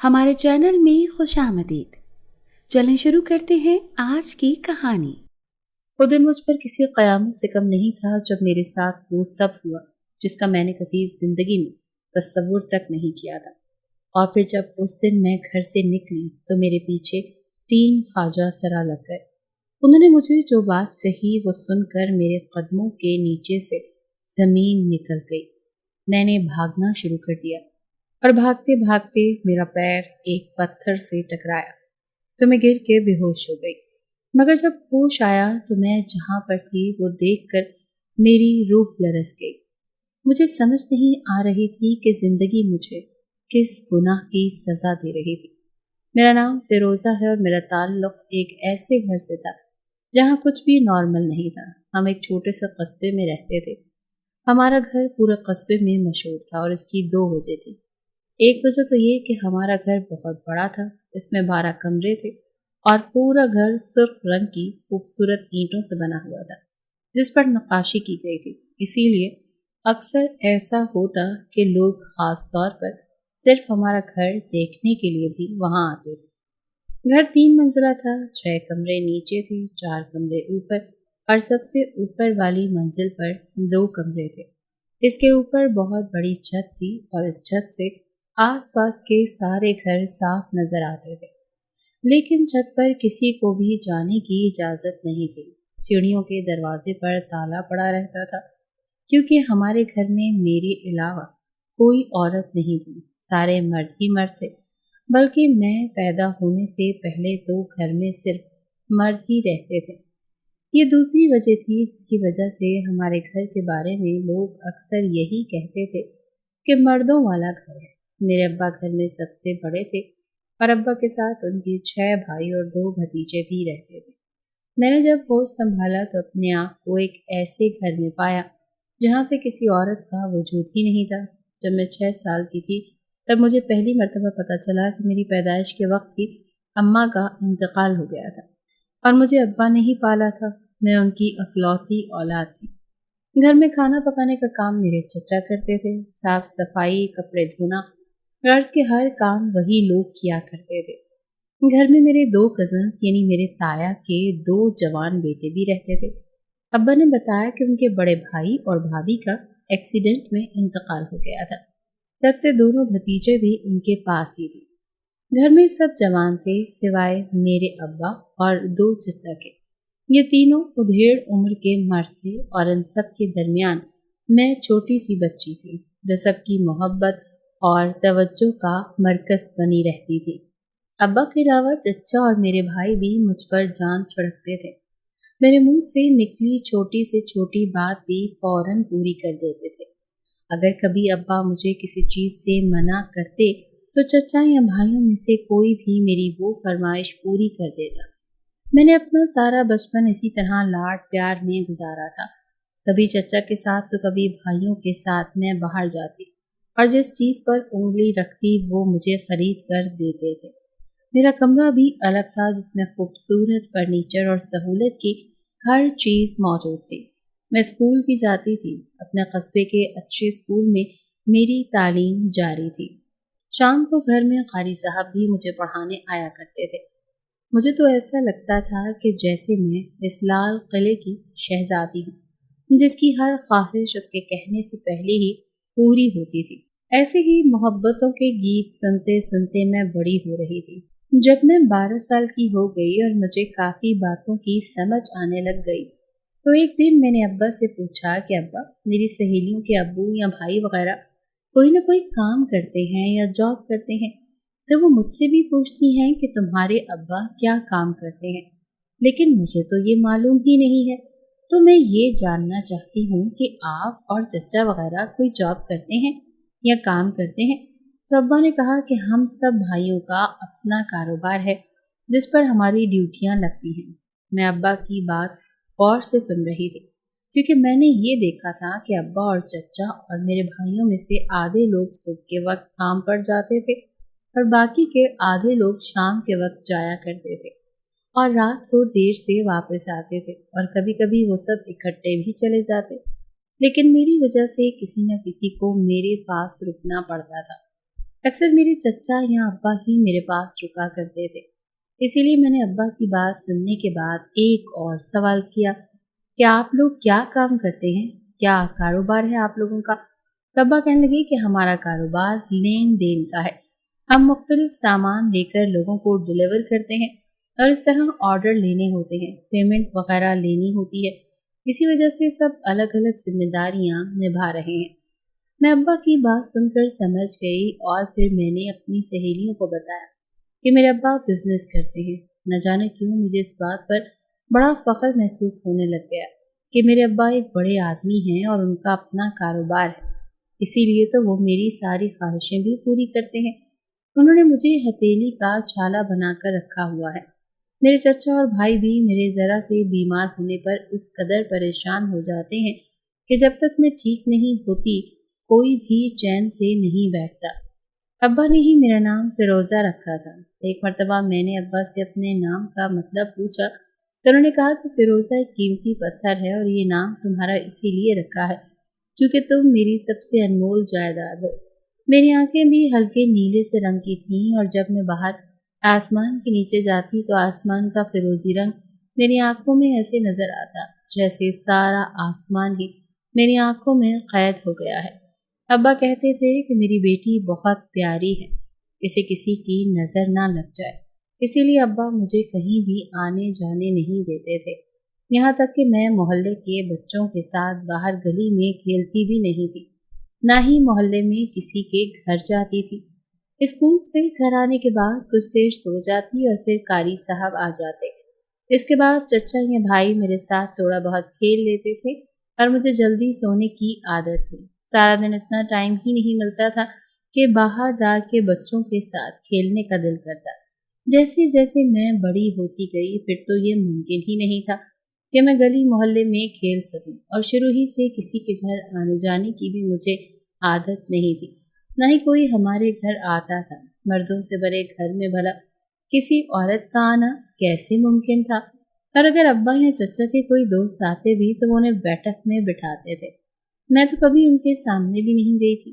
हमारे चैनल में खुशामदीद। चलें शुरू करते हैं आज की कहानी। वो दिन मुझ पर किसी क़यामत से कम नहीं था जब मेरे साथ वो सब हुआ जिसका मैंने कभी जिंदगी में तस्वुर तक नहीं किया था। और फिर जब उस दिन मैं घर से निकली तो मेरे पीछे 3 ख्वाजा सरा लग गए। उन्होंने मुझे जो बात कही वो सुनकर मेरे कदमों के नीचे से जमीन निकल गई। मैंने भागना शुरू कर दिया और भागते भागते मेरा पैर एक पत्थर से टकराया तो मैं गिर के बेहोश हो गई। मगर जब होश आया तो मैं जहाँ पर थी वो देखकर मेरी रूह लरस गई। मुझे समझ नहीं आ रही थी कि जिंदगी मुझे किस गुनाह की सजा दे रही थी। मेरा नाम फिरोजा है और मेरा ताल्लुक एक ऐसे घर से था जहाँ कुछ भी नॉर्मल नहीं था। हम एक छोटे से कस्बे में रहते थे। हमारा घर पूरे कस्बे में मशहूर था और इसकी 2 वजह थी। एक वजह तो ये कि हमारा घर बहुत बड़ा था, इसमें 12 कमरे थे और पूरा घर सुर्ख रंग की खूबसूरत ईंटों से बना हुआ था जिस पर नक्काशी की गई थी। इसीलिए अक्सर ऐसा होता कि लोग खास तौर पर सिर्फ हमारा घर देखने के लिए भी वहां आते थे। घर 3 मंजिला था, 6 कमरे नीचे थे, 4 कमरे ऊपर और सबसे ऊपर वाली मंजिल पर 2 कमरे थे। इसके ऊपर बहुत बड़ी छत थी और इस छत से आसपास के सारे घर साफ नजर आते थे, लेकिन छत पर किसी को भी जाने की इजाजत नहीं थी। सीढ़ियों के दरवाजे पर ताला पड़ा रहता था क्योंकि हमारे घर में मेरे अलावा कोई औरत नहीं थी, सारे मर्द ही मर्द थे। बल्कि मैं पैदा होने से पहले तो घर में सिर्फ मर्द ही रहते थे। ये दूसरी वजह थी जिसकी वजह से हमारे घर के बारे में लोग अक्सर यही कहते थे कि मर्दों वाला घर है। मेरे अब्बा घर में सबसे बड़े थे और अब्बा के साथ उनके 6 भाई और 2 भतीजे भी रहते थे। मैंने जब होश संभाला तो अपने आप को एक ऐसे घर में पाया जहाँ पे किसी औरत का वजूद ही नहीं था। जब मैं 6 साल की थी तब मुझे पहली मर्तबा पता चला कि मेरी पैदाइश के वक्त ही अम्मा का इंतकाल हो गया था और मुझे अब्बा ने ही पाला था। मैं उनकी इकलौती औलाद थी। घर में खाना पकाने का काम मेरे चचा करते थे, साफ सफाई, कपड़े धोना, घर के हर काम वही लोग किया करते थे। घर में मेरे 2 कजन्स यानी मेरे ताया के 2 जवान बेटे भी रहते थे। अब्बा ने बताया कि उनके बड़े भाई और भाभी का एक्सीडेंट में इंतकाल हो गया था। तब से दोनों भतीजे भी उनके पास ही थे। घर में सब जवान थे सिवाय मेरे अब्बा और 2 चचा के। ये तीनों उधेड़ उम्र के मर्द थे और इन सब के दरमियान मैं छोटी सी बच्ची थी जो सबकी मोहब्बत और तवज्जो का मरकज बनी रहती थी। अब्बा के अलावा चचा और मेरे भाई भी मुझ पर जान छिड़कते थे। मेरे मुंह से निकली छोटी से छोटी बात भी फौरन पूरी कर देते थे। अगर कभी अब्बा मुझे किसी चीज से मना करते तो चचा या भाइयों में से कोई भी मेरी वो फरमाइश पूरी कर देता। मैंने अपना सारा बचपन इसी तरह लाड प्यार में गुजारा था। कभी चचा के साथ तो कभी भाइयों के साथ मैं बाहर जाती और जिस चीज पर उंगली रखती वो मुझे खरीद कर देते थे। मेरा कमरा भी अलग था जिसमें खूबसूरत फर्नीचर और सहूलत की हर चीज मौजूद थी। मैं स्कूल भी जाती थी। अपने कस्बे के अच्छे स्कूल में मेरी तालीम जारी थी। शाम को घर में कारी साहब भी मुझे पढ़ाने आया करते थे। मुझे तो ऐसा लगता था कि जैसे मैं इस लाल किले की शहजादी हूँ जिसकी हर ख्वाहिश उसके कहने से पहले ही पूरी होती थी। ऐसे ही मोहब्बतों के गीत सुनते सुनते मैं बड़ी हो रही थी। जब मैं 12 साल की हो गई और मुझे काफी बातों की समझ आने लग गई तो एक दिन मैंने अब्बा से पूछा कि अब्बा, मेरी सहेलियों के अब्बू या भाई वगैरह कोई ना कोई काम करते हैं या जॉब करते हैं तो वो मुझसे भी पूछती हैं कि तुम्हारे अब्बा क्या काम करते हैं, लेकिन मुझे तो ये मालूम ही नहीं है। तो मैं ये जानना चाहती हूँ कि आप और चचा वगैरह कोई जॉब करते हैं या काम करते हैं। तो अब्बा ने कहा कि हम सब भाइयों का अपना कारोबार है जिस पर हमारी ड्यूटियां लगती हैं। मैं अब्बा की बात गौर से सुन रही थी क्योंकि मैंने ये देखा था कि अब्बा और चचा और मेरे भाइयों में से आधे लोग सुबह के वक्त काम पर जाते थे और बाकी के आधे लोग शाम के वक्त जाया करते थे और रात को देर से वापस आते थे और कभी कभी वो सब इकट्ठे भी चले जाते। लेकिन मेरी वजह से किसी न किसी को मेरे पास रुकना पड़ता था। अक्सर मेरे चचा या अब्बा ही मेरे पास रुका करते थे, इसीलिए मैंने अब्बा की बात सुनने के बाद एक और सवाल किया कि आप लोग क्या काम करते हैं, क्या कारोबार है आप लोगों का? तो अब्बा कहने लगे कि हमारा कारोबार लेन देन का है। हम मुख्तलिफ सामान लेकर लोगों को डिलीवर करते हैं और इस तरह ऑर्डर लेने होते हैं, पेमेंट वगैरह लेनी होती है। इसी वजह से सब अलग अलग जिम्मेदारियां निभा रहे हैं। मैं अब्बा की बात सुनकर समझ गई और फिर मैंने अपनी सहेलियों को बताया कि मेरे अब्बा बिजनेस करते हैं। न जाने क्यों मुझे इस बात पर बड़ा फख्र महसूस होने लग गया कि मेरे अब्बा एक बड़े आदमी हैं और उनका अपना कारोबार है, इसीलिए तो वो मेरी सारी ख्वाहिशें भी पूरी करते हैं। उन्होंने मुझे हथेली का छाला बनाकर रखा हुआ है। मेरे चचा और भाई भी मेरे ज़रा से बीमार होने पर इस कदर परेशान हो जाते हैं कि जब तक मैं ठीक नहीं होती कोई भी चैन से नहीं बैठता। अब्बा ने ही मेरा नाम फिरोज़ा रखा था। एक मर्तबा मैंने अब्बा से अपने नाम का मतलब पूछा तो उन्होंने कहा कि फिरोज़ा एक कीमती पत्थर है और ये नाम तुम्हारा इसीलिए रखा है क्योंकि तुम मेरी सबसे अनमोल जायदाद हो। मेरी आंखें भी हल्के नीले से रंग की थीं और जब मैं बाहर आसमान के नीचे जाती तो आसमान का फिरोजी रंग मेरी आंखों में ऐसे नजर आता जैसे सारा आसमान ही मेरी आंखों में कैद हो गया है। अब्बा कहते थे कि मेरी बेटी बहुत प्यारी है, इसे किसी की नजर ना लग जाए, इसीलिए अब्बा मुझे कहीं भी आने जाने नहीं देते थे। यहाँ तक कि मैं मोहल्ले के बच्चों के साथ बाहर गली में खेलती भी नहीं थी, ना ही मोहल्ले में किसी के घर जाती थी। स्कूल से घर आने के बाद कुछ देर सो जाती और फिर कारी साहब आ जाते। इसके बाद चचा या भाई मेरे साथ थोड़ा बहुत खेल लेते थे और मुझे जल्दी सोने की आदत थी। सारा दिन इतना टाइम ही नहीं मिलता था कि बाहर दार के बच्चों के साथ खेलने का दिल करता। जैसे जैसे मैं बड़ी होती गई फिर तो ये मुमकिन ही नहीं था कि मैं गली मोहल्ले में खेल सकूं और शुरू ही से किसी के घर आने जाने की भी मुझे आदत नहीं थी। न ही कोई हमारे घर आता था। मर्दों से भरे घर में भला किसी औरत का आना कैसे मुमकिन था? और अगर अब्बा या चचा के कोई दोस्त आते भी तो वो उन्हें बैठक में बिठाते थे। मैं तो कभी उनके सामने भी नहीं गई थी।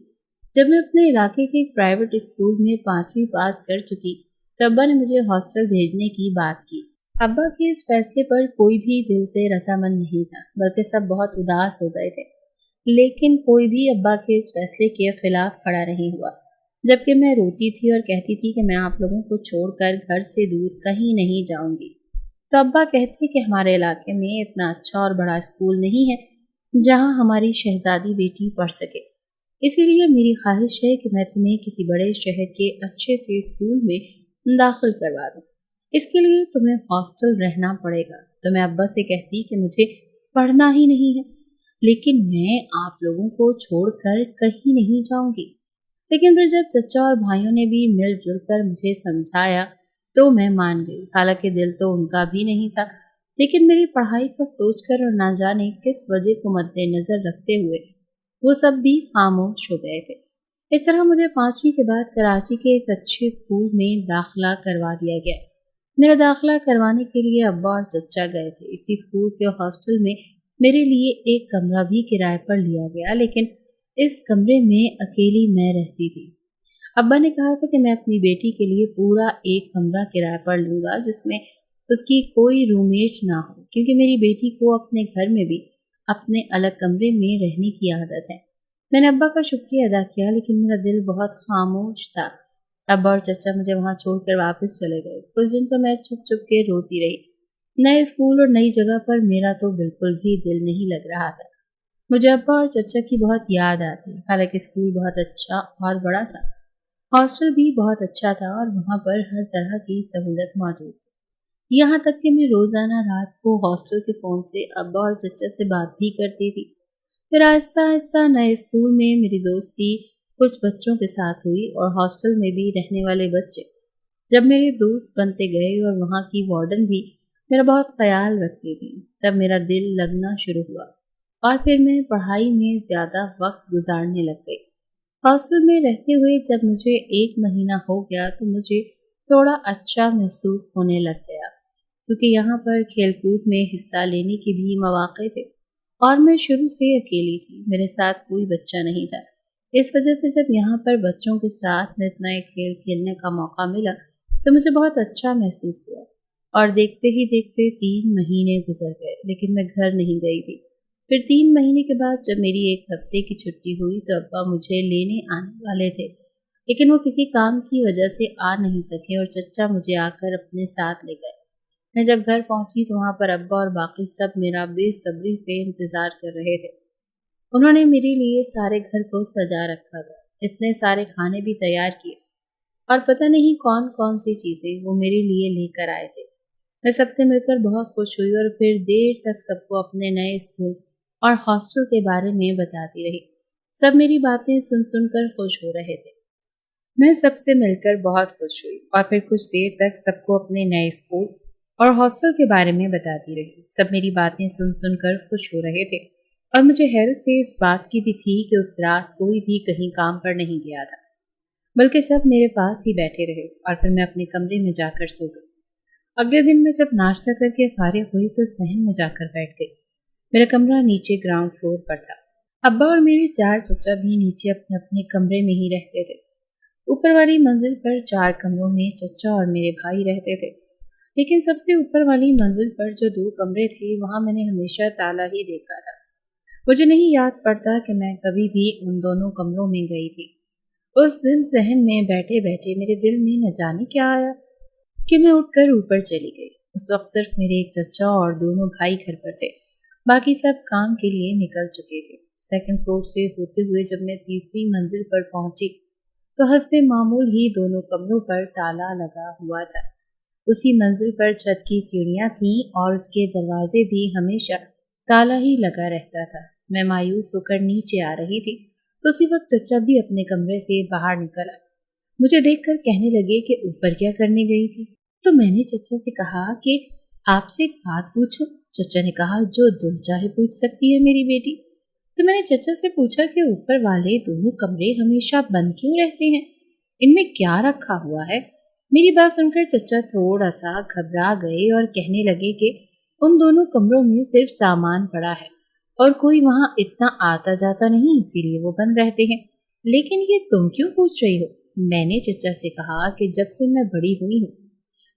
जब मैं अपने इलाके के एक प्राइवेट स्कूल में 5वीं पास कर चुकी तो अब्बा ने मुझे हॉस्टल भेजने की बात की। अब्बा के इस फैसले पर कोई भी दिल से रजामंद नहीं था, बल्कि सब बहुत उदास हो गए थे। लेकिन कोई भी अब्बा के इस फैसले के खिलाफ खड़ा नहीं हुआ, जबकि मैं रोती थी और कहती थी कि मैं आप लोगों को छोड़कर घर से दूर कहीं नहीं जाऊंगी। तो अब्बा कहते कि हमारे इलाके में इतना अच्छा और बड़ा स्कूल नहीं है जहां हमारी शहजादी बेटी पढ़ सके, इसीलिए मेरी ख्वाहिश है कि मैं तुम्हें किसी बड़े शहर के अच्छे से स्कूल में दाखिल करवा दूं। इसके लिए तुम्हें हॉस्टल रहना पड़ेगा। तो मैं अब्बा से कहती कि मुझे पढ़ना ही नहीं है, लेकिन मैं आप लोगों को छोड़कर कहीं नहीं जाऊंगी। लेकिन फिर जब चचा और भाइयों ने भी मिलजुल कर मुझे समझाया तो मैं मान गई। हालांकि दिल तो उनका भी नहीं था, लेकिन मेरी पढ़ाई का सोचकर और ना जाने किस वजह को मद्देनजर रखते हुए वो सब भी खामोश हो गए थे। इस तरह मुझे 5वीं के बाद कराची के एक अच्छे स्कूल में दाखिला करवा दिया गया। मेरा दाखिला करवाने के लिए अब्बा और चचा गए थे। इसी स्कूल के हॉस्टल में मेरे लिए एक कमरा भी किराए पर लिया गया, लेकिन इस कमरे में अकेली मैं रहती थी। अब्बा ने कहा था कि मैं अपनी बेटी के लिए पूरा एक कमरा किराए पर लूंगा जिसमें उसकी कोई रूममेट ना हो, क्योंकि मेरी बेटी को अपने घर में भी अपने अलग कमरे में रहने की आदत है। मैंने अब्बा का शुक्रिया अदा किया, लेकिन मेरा दिल बहुत खामोश था। अब्बा और चचा मुझे वहां छोड़कर वापस चले गए। कुछ दिन तो मैं चुप चुप के रोती रही। नए स्कूल और नई जगह पर मेरा तो बिल्कुल भी दिल नहीं लग रहा था। मुझे अब्बा और चचा की बहुत याद आती। हालांकि स्कूल बहुत अच्छा और बड़ा था, हॉस्टल भी बहुत अच्छा था और वहाँ पर हर तरह की सहूलत मौजूद थी। यहाँ तक कि मैं रोजाना रात को हॉस्टल के फ़ोन से अब्बा और चचा से बात भी करती थी। फिर आहिस्ता आहिस्ता नए स्कूल में मेरी दोस्ती कुछ बच्चों के साथ हुई और हॉस्टल में भी रहने वाले बच्चे जब मेरे दोस्त बनते गए और वहाँ की वार्डन भी मेरा बहुत ख्याल रखती थी, तब मेरा दिल लगना शुरू हुआ और फिर मैं पढ़ाई में ज़्यादा वक्त गुजारने लग गई। हॉस्टल में रहते हुए जब मुझे 1 महीना हो गया तो मुझे थोड़ा अच्छा महसूस होने लग गया, क्योंकि यहाँ पर खेलकूद में हिस्सा लेने के भी मौके थे और मैं शुरू से अकेली थी। मेरे साथ कोई बच्चा नहीं था। इस वजह से जब यहाँ पर बच्चों के साथ नित नए खेल खेलने का मौका मिला तो मुझे बहुत अच्छा महसूस हुआ। और देखते ही देखते 3 महीने गुजर गए, लेकिन मैं घर नहीं गई थी। फिर 3 महीने के बाद जब मेरी 1 हफ्ते की छुट्टी हुई तो अब्बा मुझे लेने आने वाले थे, लेकिन वो किसी काम की वजह से आ नहीं सके और चचा मुझे आकर अपने साथ ले गए। मैं जब घर पहुंची तो वहाँ पर अब्बा और बाकी सब मेरा बेसब्री से इंतजार कर रहे थे। उन्होंने मेरे लिए सारे घर को सजा रखा था, इतने सारे खाने भी तैयार किए और पता नहीं कौन कौन सी चीजें वो मेरे लिए लेकर आए थे। मैं सबसे मिलकर बहुत खुश हुई और फिर देर तक सबको अपने नए स्कूल और हॉस्टल के बारे में बताती रही। सब मेरी बातें सुन सुनकर खुश हो रहे थे। मैं सबसे मिलकर बहुत खुश हुई और फिर कुछ देर तक सबको अपने नए स्कूल और हॉस्टल के बारे में बताती रही। सब मेरी बातें सुन सुनकर खुश हो रहे थे और मुझे हैरत से इस बात की भी थी कि उस रात कोई भी कहीं काम पर नहीं गया था, बल्कि सब मेरे पास ही बैठे रहे और फिर मैं अपने कमरे में जाकर सो गई। अगले दिन मैं जब नाश्ता करके फारिग हुई तो सहन में जाकर बैठ गई। मेरा कमरा नीचे ग्राउंड फ्लोर पर था। अब्बा और मेरे 4 चचा भी नीचे अपने अपने कमरे में ही रहते थे। ऊपर वाली मंजिल पर 4 कमरों में चचा और मेरे भाई रहते थे, लेकिन सबसे ऊपर वाली मंजिल पर जो 2 कमरे थे वहां मैंने हमेशा ताला ही देखा था। मुझे नहीं याद पड़ता कि मैं कभी भी उन दोनों कमरों में गई थी। उस दिन सहन में बैठे बैठे मेरे दिल में न जाने क्या आया कि मैं उठकर ऊपर चली गई। उस वक्त सिर्फ मेरे एक चचा और दोनों भाई घर पर थे, बाकी सब काम के लिए निकल चुके थे। 2nd फ्लोर से होते हुए जब मैं 3री मंजिल पर पहुंची तो हस्बे मामूल ही दोनों कमरों पर ताला लगा हुआ था। उसी मंजिल पर छत की सीढ़ियां थीं और उसके दरवाजे भी हमेशा ताला ही लगा रहता था। मैं मायूस होकर नीचे आ रही थी तो उसी वक्त चचा भी अपने कमरे से बाहर निकला। मुझे देखकर कहने लगे कि ऊपर क्या करने गई थी। तो मैंने चचा से कहा कि आपसे एक बात पूछूं। चचा ने कहा, जो दिल चाहे पूछ सकती है मेरी बेटी। तो मैंने चचा से पूछा कि ऊपर वाले दोनों कमरे हमेशा बंद क्यों रहते हैं, इनमें क्या रखा हुआ है। मेरी बात सुनकर चचा थोड़ा सा घबरा गए और कहने लगे कि उन दोनों कमरों में सिर्फ सामान पड़ा है और कोई वहां इतना आता जाता नहीं, इसीलिए वो बंद रहते हैं। लेकिन ये तुम क्यों पूछ रही हो। मैंने चचा से कहा कि जब से मैं बड़ी हुई हूँ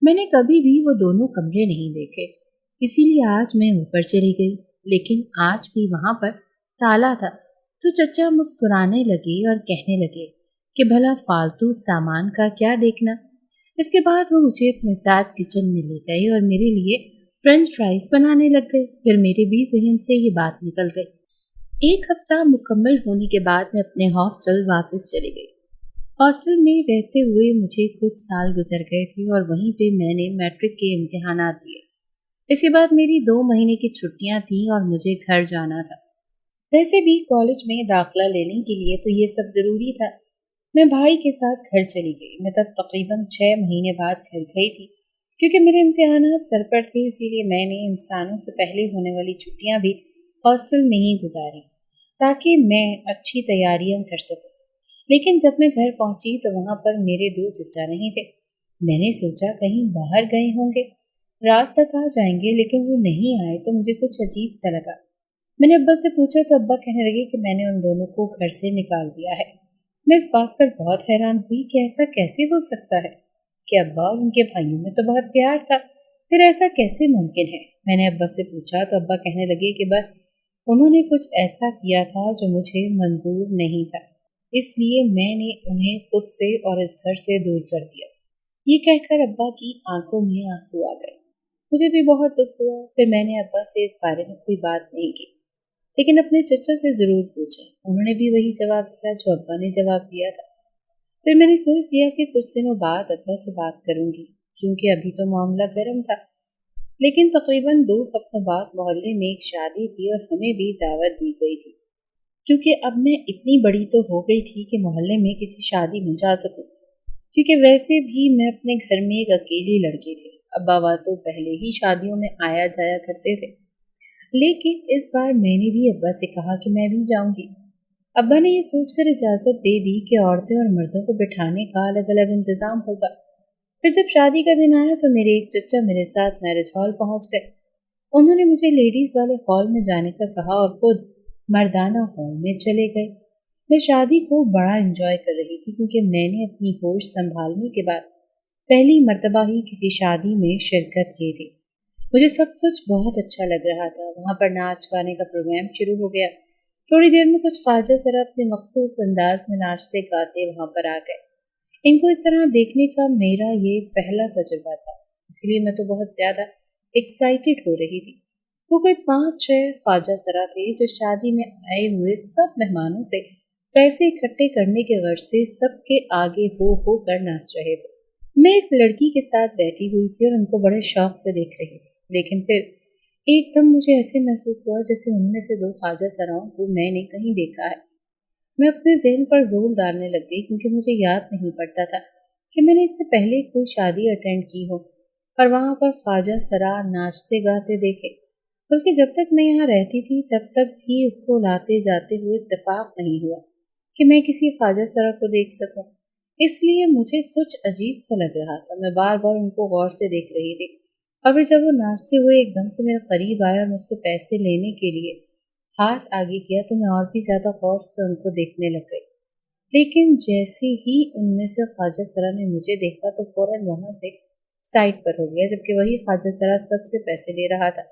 मैंने कभी भी वो दोनों कमरे नहीं देखे, इसीलिए आज मैं ऊपर चली गई, लेकिन आज भी वहां पर ताला था। तो चचा मुस्कुराने लगे और कहने लगे कि भला फालतू सामान का क्या देखना। इसके बाद वो मुझे अपने साथ किचन में ले गए और मेरे लिए फ्रेंच फ्राइज बनाने लग गए। फिर मेरे भी जहन से ये बात निकल गई। 1 हफ्ता मुकम्मल होने के बाद मैं अपने हॉस्टल वापस चली गई। हॉस्टल में रहते हुए मुझे कुछ साल गुजर गए थे और वहीं पे मैंने मैट्रिक के इम्तिहानात दिए। इसके बाद मेरी 2 महीने की छुट्टियां थीं और मुझे घर जाना था। वैसे भी कॉलेज में दाखिला लेने के लिए तो ये सब जरूरी था। मैं भाई के साथ घर चली गई। मैं तब तकरीबन 6 महीने बाद घर गई थी, क्योंकि मेरे इम्तिहानात सर पर थे, इसीलिए मैंने इंसानों से पहले होने वाली छुट्टियां भी हॉस्टल में ही गुजारी ताकि मैं अच्छी तैयारियां कर सकूं। लेकिन जब मैं घर पहुंची तो वहां पर मेरे 2 चचा नहीं थे। मैंने सोचा कहीं बाहर गए होंगे, रात तक आ जाएंगे, लेकिन वो नहीं आए तो मुझे कुछ अजीब सा लगा। मैंने अब्बा से पूछा तो अब्बा कहने लगे कि मैंने उन दोनों को घर से निकाल दिया है। मैं इस बात पर बहुत हैरान हुई कि ऐसा कैसे हो सकता है कि अब्बा और उनके भाइयों में तो बहुत प्यार था, फिर ऐसा कैसे मुमकिन है। मैंने अब्बा से पूछा तो अब्बा कहने लगे कि बस उन्होंने कुछ ऐसा किया था जो मुझे मंजूर नहीं था, इसलिए मैंने उन्हें खुद से और इस घर से दूर कर दिया। ये कहकर अब्बा की आंखों में आंसू आ गए। मुझे भी बहुत दुख हुआ। फिर मैंने अब्बा से इस बारे में कोई बात नहीं की, लेकिन अपने चचा से जरूर पूछा। उन्होंने भी वही जवाब दिया जो अब्बा ने जवाब दिया था। फिर मैंने सोच लिया कि कुछ दिनों बाद अब्बा से बात करूंगी, क्योंकि अभी तो मामला गर्म था। लेकिन तकरीबन 2 हफ्तों बाद मोहल्ले में एक शादी थी और हमें भी दावत दी गई थी, क्योंकि अब मैं इतनी बड़ी तो हो गई थी कि मोहल्ले में किसी शादी में जा सकूं, क्योंकि वैसे भी मैं अपने घर में एक अकेली लड़की थी। अब्बा तो पहले ही शादियों में आया जाया करते थे, लेकिन इस बार मैंने भी अब्बा से कहा कि मैं भी जाऊंगी। अब्बा ने ये सोचकर इजाजत दे दी कि औरतें और मर्दों को बिठाने का अलग अलग इंतजाम होगा। फिर जब शादी का दिन आया तो मेरे एक चचा मेरे साथ मैरिज हॉल पहुंच गए। उन्होंने मुझे लेडीज वाले हॉल में जाने का कहा और खुद मर्दाना हॉल में चले गए। मैं शादी को बड़ा एंजॉय कर रही थी क्योंकि मैंने अपनी होश संभालने के बाद पहली मर्तबा ही किसी शादी में शिरकत की थी। मुझे सब कुछ बहुत अच्छा लग रहा था। वहाँ पर नाच गाने का प्रोग्राम शुरू हो गया। थोड़ी देर में कुछ ख्वाजा सरा अपने मखसूस अंदाज में नाचते गाते वहाँ पर आ गए। इनको इस तरह देखने का मेरा ये पहला तजुर्बा था, इसलिए मैं तो बहुत ज्यादा एक्साइटेड हो रही थी। वो कोई 5-6 ख्वाजा सरा थे जो शादी में आए हुए सब मेहमानों से पैसे इकट्ठे करने के गर्ज से सबके आगे हो कर नाच रहे थे। मैं एक लड़की के साथ बैठी हुई थी और उनको बड़े शौक से देख रही थी, लेकिन फिर एकदम मुझे ऐसे महसूस हुआ जैसे उनमें से 2 ख्वाजा सराओं को मैंने कहीं देखा है। मैं अपने ज़हन पर जोर डालने लग गई क्योंकि मुझे याद नहीं पड़ता था कि मैंने इससे पहले कोई शादी अटेंड की हो और वहाँ पर ख्वाजा सरा नाचते गाते देखे। बल्कि जब तक मैं यहाँ रहती थी तब तक भी उसको लाते जाते हुए इत्तेफाक नहीं हुआ कि मैं किसी ख्वाजा सरा को देख सकूं। इसलिए मुझे कुछ अजीब सा लग रहा था। मैं बार बार उनको गौर से देख रही थी और फिर जब वो नाचते हुए एकदम से मेरे करीब आए और मुझसे पैसे लेने के लिए हाथ आगे किया तो मैं और भी ज्यादा गौर से उनको देखने लग गई। लेकिन जैसे ही उनमें से ख्वाजा सरा ने मुझे देखा तो फौरन वहां से साइड पर हो गया, जबकि वही ख्वाजा सरा सबसे पैसे ले रहा था।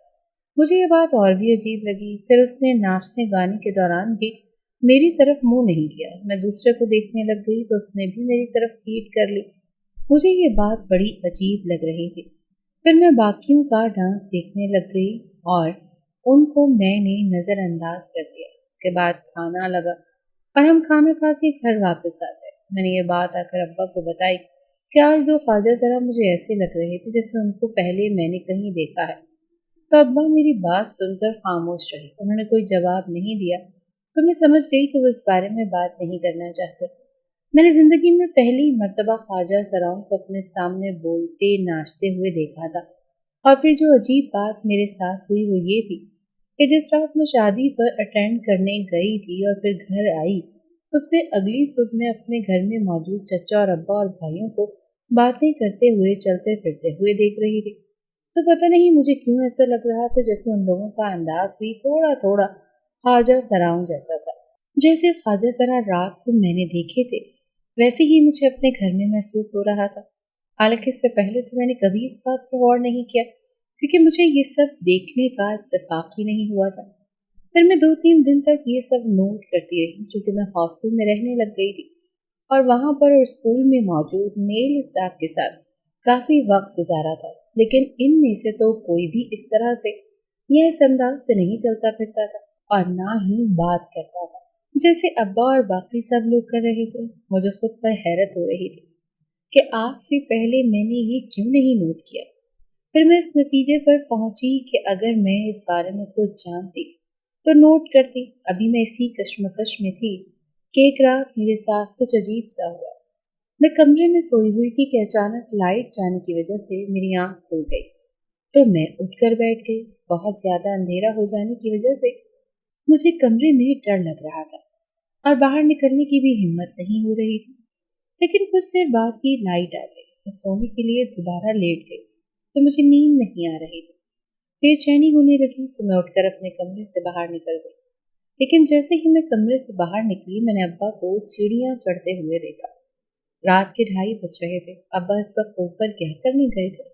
मुझे ये बात और भी अजीब लगी। फिर उसने नाचने गाने के दौरान भी मेरी तरफ मुंह नहीं किया। मैं दूसरे को देखने लग गई तो उसने भी मेरी तरफ पीठ कर ली। मुझे ये बात बड़ी अजीब लग रही थी। फिर मैं बाकियों का डांस देखने लग गई और उनको मैंने नज़रअंदाज कर दिया। उसके बाद खाना लगा और हम खाना खा के घर वापस आ गए। मैंने ये बात आकर अब्बा को बताई कि आज 2 ख्वाजा सरा मुझे ऐसे लग रहे थे जैसे उनको पहले मैंने कहीं देखा है। तो अब्बा मेरी बात सुनकर खामोश रहे। उन्होंने कोई जवाब नहीं दिया तो मैं समझ गई कि वो इस बारे में बात नहीं करना चाहते। मैंने जिंदगी में पहली मर्तबा ख्वाजा सराओं को अपने सामने बोलते नाचते हुए देखा था। और फिर जो अजीब बात मेरे साथ हुई वो ये थी कि जिस रात मैं शादी पर अटेंड करने गई थी और फिर घर आई, उससे अगली सुबह मैं अपने घर में मौजूद चचा और अब्बा और भाइयों को बातें करते हुए चलते फिरते हुए देख रही थी। तो पता नहीं मुझे क्यों ऐसा लग रहा था जैसे उन लोगों का अंदाज भी थोड़ा थोड़ा ख्वाजा सराओं जैसा था। जैसे ख्वाजा सरा रात को मैंने देखे थे वैसे ही मुझे अपने घर में महसूस हो रहा था। हालांकि इससे पहले तो मैंने कभी इस बात पर गौर नहीं किया क्योंकि मुझे ये सब देखने का इत्तेफाक ही नहीं हुआ था। फिर मैं 2-3 दिन तक ये सब नोट करती रही क्योंकि मैं हॉस्टल में रहने लग गई थी और वहाँ पर और स्कूल में मौजूद मेल स्टाफ के साथ काफ़ी वक्त गुजारा था। लेकिन इनमें से तो कोई भी इस तरह से या इस अंदाज से नहीं चलता फिरता था और ना ही बात करता था जैसे अब्बा और बाकी सब लोग कर रहे थे। मुझे खुद पर हैरत हो रही थी कि आज से पहले मैंने ये क्यों नहीं नोट किया। फिर मैं इस नतीजे पर पहुंची कि अगर मैं इस बारे में कुछ जानती तो नोट करती। अभी मैं इसी कश्मकश में थी कि एक रात मेरे साथ कुछ अजीब सा हुआ। मैं कमरे में सोई हुई थी कि अचानक लाइट जाने की वजह से मेरी आंख खुल गई तो मैं उठकर बैठ गई। बहुत ज्यादा अंधेरा हो जाने की वजह से मुझे कमरे में डर लग रहा था और बाहर निकलने की भी हिम्मत नहीं हो रही थी। लेकिन कुछ देर बाद ही लाइट आ गई। मैं सोने के लिए दोबारा लेट गई तो मुझे नींद नहीं आ रही थी। बेचैनी होने लगी तो मैं उठकर अपने कमरे से बाहर निकल गई। लेकिन जैसे ही मैं कमरे से बाहर निकली मैंने अब्बा को सीढ़ियां चढ़ते हुए देखा। रात के 2:30 बज रहे थे। अब्बा इस वक्त ऊपर क्या करने गए थे?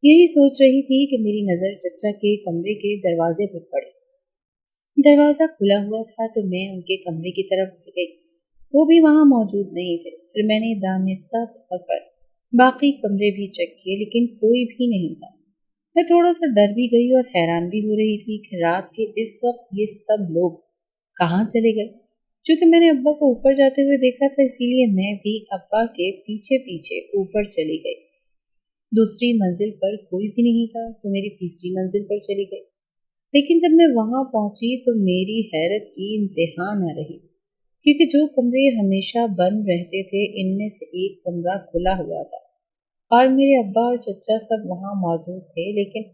यही सोच रही थी कि मेरी नजर चचा के कमरे के दरवाजे पर पड़ी। दरवाजा खुला हुआ था तो मैं उनके कमरे की तरफ बढ़ गई। वो भी वहां मौजूद नहीं थे। फिर मैंने दानिस्ता तौर पर बाकी कमरे भी चेक किए लेकिन कोई भी नहीं था। मैं थोड़ा सा डर भी गई और हैरान भी हो रही थी कि रात के इस वक्त ये सब लोग कहाँ चले गए। क्योंकि मैंने अब्बा को ऊपर जाते हुए देखा था इसीलिए मैं भी अब्बा के पीछे पीछे ऊपर चली गई। दूसरी मंजिल पर कोई भी नहीं था तो मेरी तीसरी मंजिल पर चली गई। लेकिन जब मैं वहां पहुंची तो मेरी हैरत की इंतहा न रही क्योंकि जो कमरे हमेशा बंद रहते थे इनमें से एक कमरा खुला हुआ था और मेरे अब्बा और चचा सब वहां मौजूद थे। लेकिन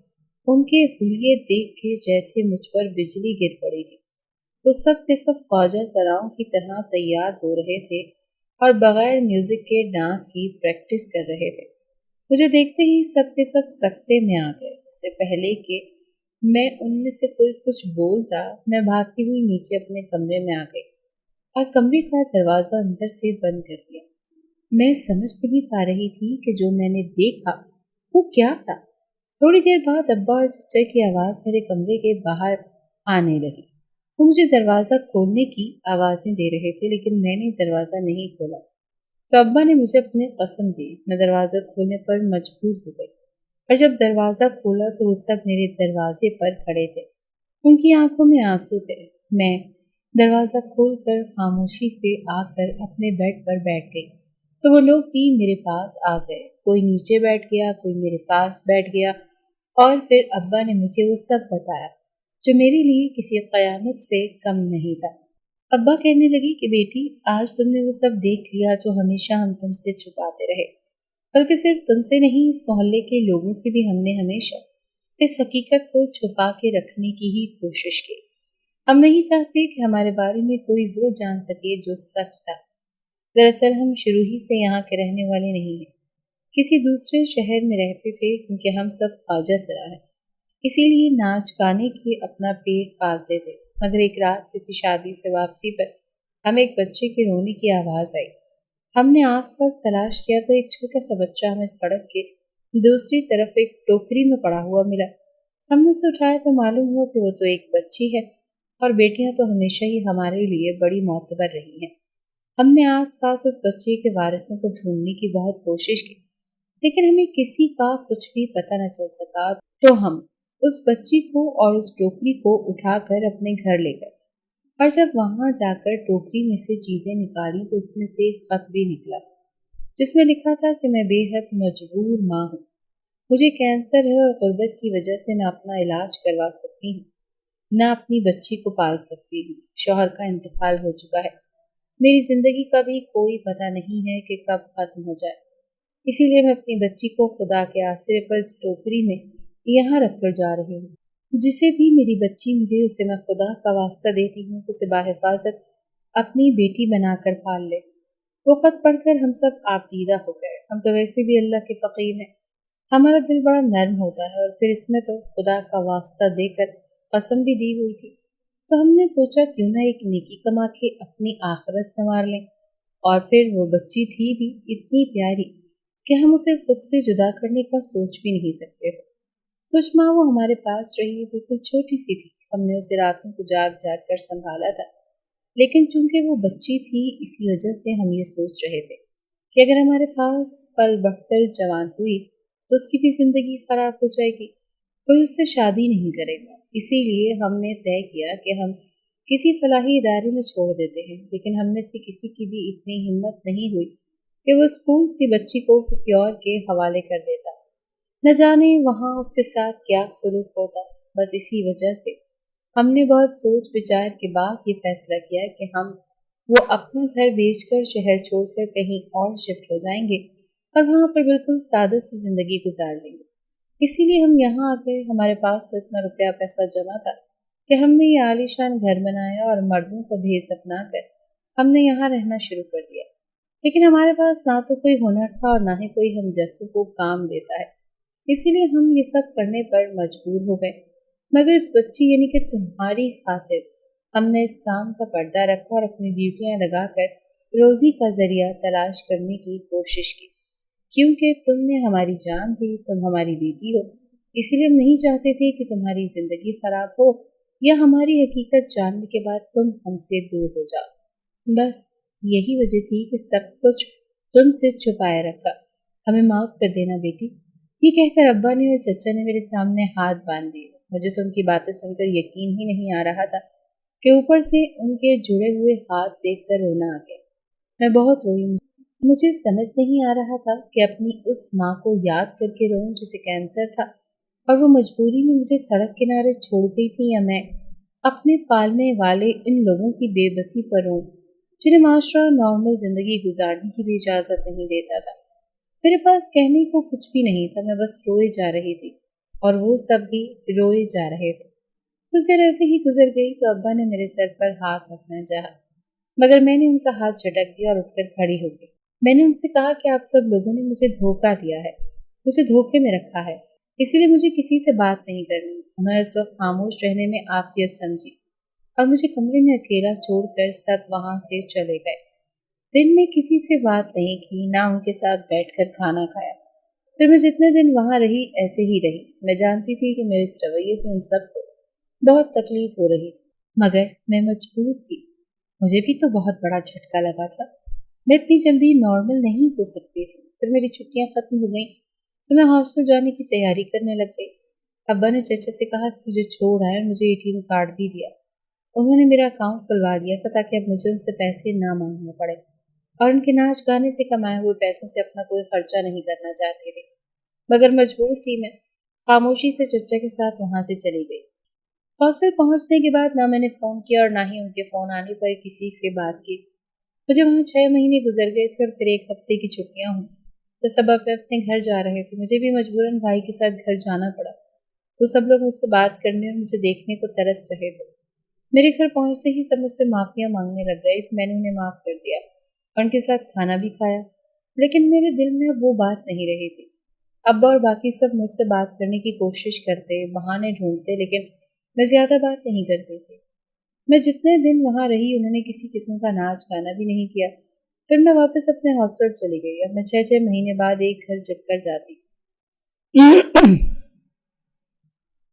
उनके हुलिये देख के जैसे मुझ पर बिजली गिर पड़ी थी। वो सब के सब ख्वाजा सराओं की तरह तैयार हो रहे थे और बगैर म्यूजिक के डांस की प्रैक्टिस कर रहे थे। मुझे देखते ही सब के सब सकते में आ गए। इससे पहले कि मैं उनमें से कोई कुछ बोलता मैं भागती हुई नीचे अपने कमरे में आ गई और कमरे का दरवाजा अंदर से बंद कर दिया। मैं समझ नहीं पा रही थी कि जो मैंने देखा वो क्या था। थोड़ी देर बाद अब्बा और चचा की आवाज़ मेरे कमरे के बाहर आने लगी। वो मुझे दरवाज़ा खोलने की आवाज़ें दे रहे थे, लेकिन मैंने दरवाज़ा नहीं खोला। तो अब्बा ने मुझे अपनी कसम दी। मैं दरवाज़ा खोलने पर मजबूर हो गई, और जब दरवाज़ा खोला तो वो सब मेरे दरवाजे पर खड़े थे। उनकी आंखों में आंसू थे। मैं दरवाज़ा खोलकर खामोशी से आकर अपने बेड पर बैठ गई, तो वो लोग भी मेरे पास आ गए। कोई नीचे बैठ गया, कोई मेरे पास बैठ गया, और फिर अब्बा ने मुझे वो सब बताया जो मेरे लिए किसी क़यामत से कम नहीं था। अब्बा कहने लगी कि बेटी, आज तुमने वो सब देख लिया जो हमेशा हम तुमसे छुपाते रहे। बल्कि सिर्फ तुमसे नहीं, इस मोहल्ले के लोगों से भी हमने हमेशा इस हकीकत को छुपा के रखने की ही कोशिश की। हम नहीं चाहते कि हमारे बारे में कोई वो जान सके जो सच था। दरअसल हम शुरू ही से यहाँ के रहने वाले नहीं हैं, किसी दूसरे शहर में रहते थे, क्योंकि हम सब ख्वाजा सरा हैं। इसीलिए नाच गाने के अपना पेट पालते थे। मगर एक रात किसी शादी से वापसी पर हमें एक बच्चे के रोने की आवाज़ आई। हमने आसपास तलाश किया तो एक छोटा सा बच्चा हमें सड़क के दूसरी तरफ एक टोकरी में पड़ा हुआ मिला। हमने उसे उठाया तो मालूम हुआ कि वो तो एक बच्ची है, और बेटियां तो हमेशा ही हमारे लिए बड़ी मोतबर रही हैं। हमने आसपास उस बच्चे के वारिसों को ढूंढने की बहुत कोशिश की, लेकिन हमें किसी का कुछ भी पता न चल सका। तो हम उस बच्ची को और उस टोकरी को उठाकर अपने घर ले गए, और जब वहां जाकर टोकरी में से चीजें निकाली तो उसमें से एक खत भी निकला, जिसमें लिखा था कि मैं बेहद मजबूर माँ हूँ। मुझे कैंसर है और गुर्बत की वजह से न अपना इलाज करवा सकती हूँ, न अपनी बच्ची को पाल सकती हूँ। शौहर का इंतकाल हो चुका है। मेरी जिंदगी का भी कोई पता नहीं है कि कब खत्म हो जाए। इसीलिए मैं अपनी बच्ची को खुदा के आसरे पर इस टोकरी में यहाँ रखकर जा रही हूँ। जिसे भी मेरी बच्ची मिले उसे मैं खुदा का वास्ता देती हूँ कि उसे बाहिफाजत अपनी बेटी बनाकर पाल ले। वो खत पढ़कर हम सब आपदीदा हो गए। हम तो वैसे भी अल्लाह के फ़कीर हैं। हमारा दिल बड़ा नर्म होता है, और फिर इसमें तो खुदा का वास्ता देकर कसम भी दी हुई थी। तो हमने सोचा क्यों ना एक नेकी कमा के अपनी आखिरत संवार लें। और फिर वो बच्ची थी भी इतनी प्यारी कि हम उसे खुद से जुदा करने का सोच भी नहीं सकते थे। कुछ माह वो हमारे पास रही, बिल्कुल छोटी सी थी। हमने उसे रातों को जाग जाग कर संभाला था, लेकिन चूंकि वो बच्ची थी, इसी वजह से हम ये सोच रहे थे कि अगर हमारे पास पल बढ़कर जवान हुई तो उसकी भी जिंदगी खराब हो जाएगी, कोई उससे शादी नहीं करेगा। इसीलिए हमने तय किया कि हम किसी फलाही इदारे में छोड़ देते हैं। लेकिन हम में से किसी की भी इतनी हिम्मत नहीं हुई कि वो उस फूल सी बच्ची को किसी और के हवाले कर देता। न जाने वहाँ उसके साथ क्या सलूक होता। बस इसी वजह से हमने बहुत सोच विचार के बाद ये फैसला किया कि हम वो अपना घर बेचकर शहर छोड़कर कहीं और शिफ्ट हो जाएंगे, और वहाँ पर बिल्कुल सादा सी जिंदगी गुजार लेंगे। इसीलिए हम यहाँ आ गए। हमारे पास तो इतना रुपया पैसा जमा था कि हमने ये आलीशान घर बनाया, और मर्दों को भेस अपना कर हमने यहाँ रहना शुरू कर दिया। लेकिन हमारे पास ना तो कोई हुनर था और ना ही कोई हम जैसों को काम देता है। इसीलिए हम ये सब करने पर मजबूर हो गए। मगर इस बच्ची यानी कि तुम्हारी खातिर हमने इस काम का पर्दा रखा और अपनी ड्यूटियां लगाकर रोजी का जरिया तलाश करने की कोशिश की। क्योंकि तुमने हमारी जान थी, तुम हमारी बेटी हो, इसीलिए हम नहीं चाहते थे कि तुम्हारी जिंदगी खराब हो या हमारी हकीकत जानने के बाद तुम हमसे दूर हो जाओ। बस यही वजह थी कि सब कुछ तुमसे छुपाए रखा। हमें माफ कर देना बेटी। ये कहकर अब्बा ने और चचा ने मेरे सामने हाथ बांध दिए। मुझे तो उनकी बातें सुनकर यकीन ही नहीं आ रहा था कि ऊपर से उनके जुड़े हुए हाथ देखकर रोना आ गया। मैं बहुत रोई। मुझे समझ नहीं आ रहा था कि अपनी उस माँ को याद करके रोऊं जिसे कैंसर था और वो मजबूरी में मुझे सड़क किनारे छोड़ गई थी, या मैं अपने पालने वाले इन लोगों की बेबसी पर रोऊं जिन्हें माशरा नॉर्मल जिंदगी गुजारने की भी इजाजत नहीं देता था। मेरे पास कहने को कुछ भी नहीं था। मैं बस रोए जा रही थी और वो सब भी रोए जा रहे थे। कुछ देर ऐसे ही गुजर गई तो अब्बा ने मेरे सर पर हाथ रखना चाहा, मगर मैंने उनका हाथ झटक दिया और उठकर खड़ी हो गई। मैंने उनसे कहा कि आप सब लोगों ने मुझे धोखा दिया है, मुझे धोखे में रखा है, इसीलिए मुझे किसी से बात नहीं करनी। उन्होंने इस वक्त खामोश रहने में आफियत समझी और मुझे कमरे में अकेला छोड़कर सब वहां से चले गए। दिन में किसी से बात नहीं की, ना उनके साथ बैठकर खाना खाया। फिर मैं जितने दिन वहां रही ऐसे ही रही। मैं जानती थी कि मेरे इस रवैये से उन सबको बहुत तकलीफ हो रही थी, मगर मैं मजबूर थी। मुझे भी तो बहुत बड़ा झटका लगा था। मैं इतनी जल्दी नॉर्मल नहीं हो सकती थी। फिर मेरी छुट्टियां खत्म हो गईं तो मैं हॉस्टल जाने की तैयारी करने लग गई। अब्बा ने चाचा से कहा कि मुझे छोड़ आए और मुझे एटीएम कार्ड भी दिया। उन्होंने मेरा अकाउंट खुलवा दिया था ताकि अब मुझे उनसे पैसे ना मांगने पड़े, और उनके नाच गाने से कमाए हुए पैसों से अपना कोई खर्चा नहीं करना चाहती थी। मगर मजबूर थी मैं। खामोशी से चचा के साथ वहां से चली गई। हॉस्टल पहुंचने के बाद ना मैंने फ़ोन किया और ना ही उनके फ़ोन आने पर किसी से बात की। मुझे वहाँ 6 महीने गुजर गए थे और फिर 1 हफ्ते की छुट्टियाँ हुई तो सब अपने घर जा रहे थे। मुझे भी मजबूरन भाई के साथ घर जाना पड़ा। वो सब लोग मुझसे बात करने और मुझे देखने को तरस रहे थे। मेरे घर पहुँचते ही सब मुझसे माफ़ियाँ मांगने लग गए तो मैंने उन्हें माफ़ कर दिया और उनके साथ खाना भी खाया। लेकिन मेरे दिल में अब वो बात नहीं रही थी। अब्बा और बाकी सब मुझसे बात करने की कोशिश करते, बहाने ढूंढते, लेकिन मैं ज़्यादा बात नहीं करती थी। मैं जितने दिन वहाँ रही उन्होंने किसी किस्म का नाच गाना भी नहीं किया। फिर मैं वापस अपने हॉस्टल चली गई। अब मैं 6-6 महीने बाद एक घर चक्कर जाती।